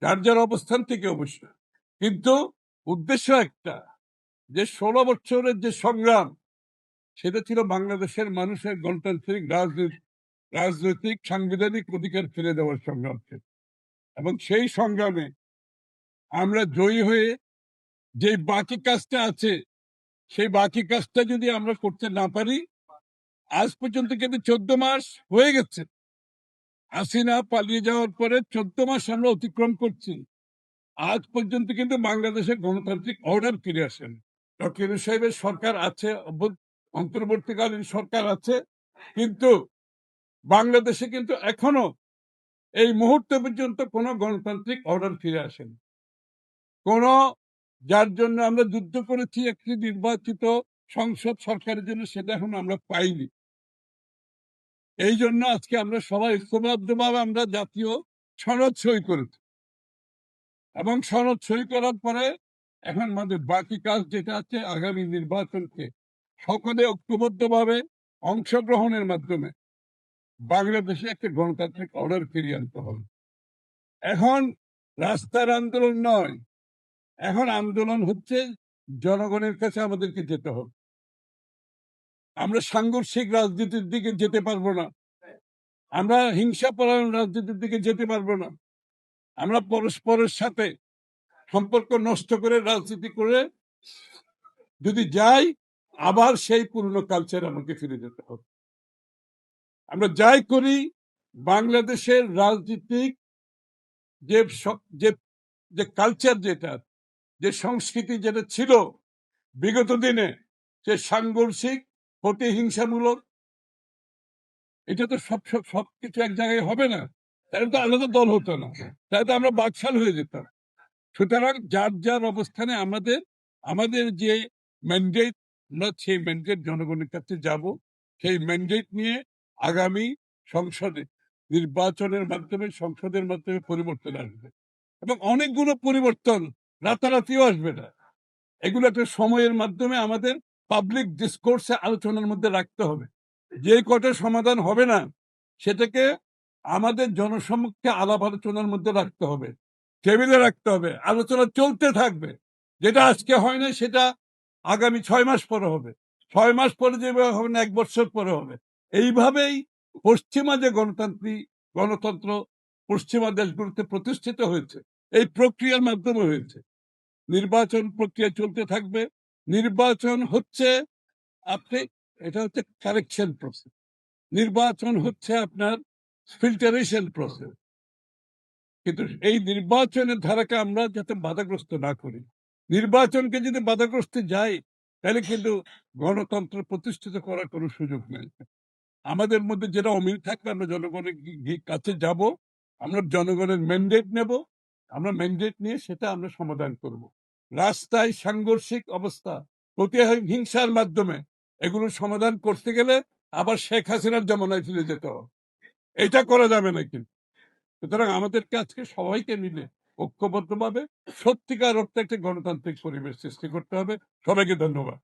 যার যার অবস্থান থেকে অবশ্য, কিন্তু উদ্দেশ্য একটা, যে 16 বছরের যে সংগ্রাম, সেটা ছিল বাংলাদেশের মানুষের গণতান্ত্রিক রাজনৈতিক সাংবিধানিক অধিকার ফিরে দেওয়ার সংগ্রাম ছিল। এবং সেই সংগ্রামে আমরা জয়ী হয়ে যে বাকি কাজটা আছে, সেই বাকি কাজটা যদি আমরা করতে না পারি, আজ পর্যন্ত কিন্তু 14 মাস হয়ে গেছে, হাসিনা পালিয়ে যাওয়ার পরে 14 মাস আমরা অতিক্রম করছি, আজ পর্যন্ত কিন্তু বাংলাদেশের গণতান্ত্রিক অর্ডার ফিরে আসেন। ডক্টর ইউনূস সাহেবের সরকার আছে, অন্তর্বর্তীকালীন সরকার আছে, কিন্তু বাংলাদেশে কিন্তু এখনো এই মুহূর্তে পর্যন্ত কোনো গণতান্ত্রিক অর্ডার ফিরে আসেনি। কোন, যার জন্য আমরা যুদ্ধ করেছি একটি নির্বাচিত সংসদ সরকারের জন্য, সেটা এখন আমরা পাইনি। এই জন্য আজকে আমরা সবাই ঐক্যবদ্ধভাবে আমরা জাতীয় সনদ সই করেছি, এবং সনদ সই করার পরে এখন আমাদের বাকি কাজ যেটা আছে, আগামী নির্বাচনকে সকলে ঐক্যবদ্ধভাবে অংশগ্রহণের মাধ্যমে বাংলাদেশে একটা গণতান্ত্রিক অর্ডার ফিরিয়ে আনতে হবে। এখন রাস্তার আন্দোলন নয়, এখন আন্দোলন হচ্ছে জনগণের কাছে আমাদেরকে যেতে হবে। আমরা সাংঘর্ষিক রাজনীতির দিকে যেতে পারবো না, আমরা হিংসাপরায়ণ রাজনীতির দিকে যেতে পারবো না, আমরা পরস্পরের সাথে সম্পর্ক নষ্ট করে রাজনীতি করে যদি যাই, আবার সেই পুরনো কালচার আমাকে ফিরে যেতে হবে। আমরা যাই করি, বাংলাদেশের রাজনীতিক যে যে কালচার, যেটা যে সংস্কৃতি যেটা ছিল বিগত দিনে, সে সাংঘর্ষিক প্রতিহিংসামূলক, এটা তো সবকিছু এক জায়গায় হবে না, তাহলে তো আলাদা দল হতো না, তাহলে তো আমরা বাকশাল হয়ে যেতাম। সুতরাং যার যার অবস্থানে আমাদের যে ম্যান্ডেট, আমরা সেই ম্যান্ডেট জনগণের কাছে যাব, সেই ম্যান্ডেট নিয়ে আগামী সংসদে নির্বাচনের মাধ্যমে, সংসদের মাধ্যমে পরিবর্তন আসবে, এবং অনেকগুলো পরিবর্তন রাতারাতিও আসবে না। এগুলো একটা সময়ের মাধ্যমে আমাদের পাবলিক ডিসকোর্সে আলোচনার মধ্যে রাখতে হবে। যে কটা সমাধান হবে না, সেটাকে আমাদের জনসম্মুখে আলাপ আলোচনার মধ্যে রাখতে হবে, টেবিলে রাখতে হবে, আলোচনা চলতে থাকবে। যেটা আজকে হয় না, সেটা আগামী 6 মাস পরে হবে, 6 মাস পরে যেভাবে হবে না, 1 বছর পরে হবে। এইভাবেই পশ্চিমা যে গণতন্ত্র পশ্চিমা দেশগুলোতে প্রতিষ্ঠিত হয়েছে, এই প্রক্রিয়ার মাধ্যমে হয়েছে। নির্বাচন প্রক্রিয়া চলতে থাকবে। নির্বাচন হচ্ছে এটা হচ্ছে কারেকশন প্রসেস, নির্বাচন হচ্ছে আপনার ফিল্টারেশন প্রসেস। কিন্তু এই নির্বাচনের ধারাকে আমরা যাতে বাধাগ্রস্ত না করি, নির্বাচনকে যদি বাধাগ্রস্ত যাই, তাহলে কিন্তু গণতন্ত্র প্রতিষ্ঠিত করার কোনো সুযোগ নেই। আমাদের মধ্যে যেটা অমিল থাকবে, আমরা জনগণের কাছে যাব, আমরা জনগণের ম্যান্ডেট নেব, আমরা ম্যান্ডেট নিয়ে সেটা আমরা সমাধান করব। রাস্তায় সাংঘর্ষিক অবস্থা, প্রতিহিংসার মাধ্যমে এগুলো সমাধান করতে গেলে আবার শেখ হাসিনার জমানায় ফিরে যেতে হবে, এটা করা যাবে না কিন্তু। সুতরাং আমাদেরকে আজকে সবাইকে মিলে ঐক্যবদ্ধভাবে সত্যিকার অর্থে একটা গণতান্ত্রিক পরিবেশ সৃষ্টি করতে হবে। সবাইকে ধন্যবাদ।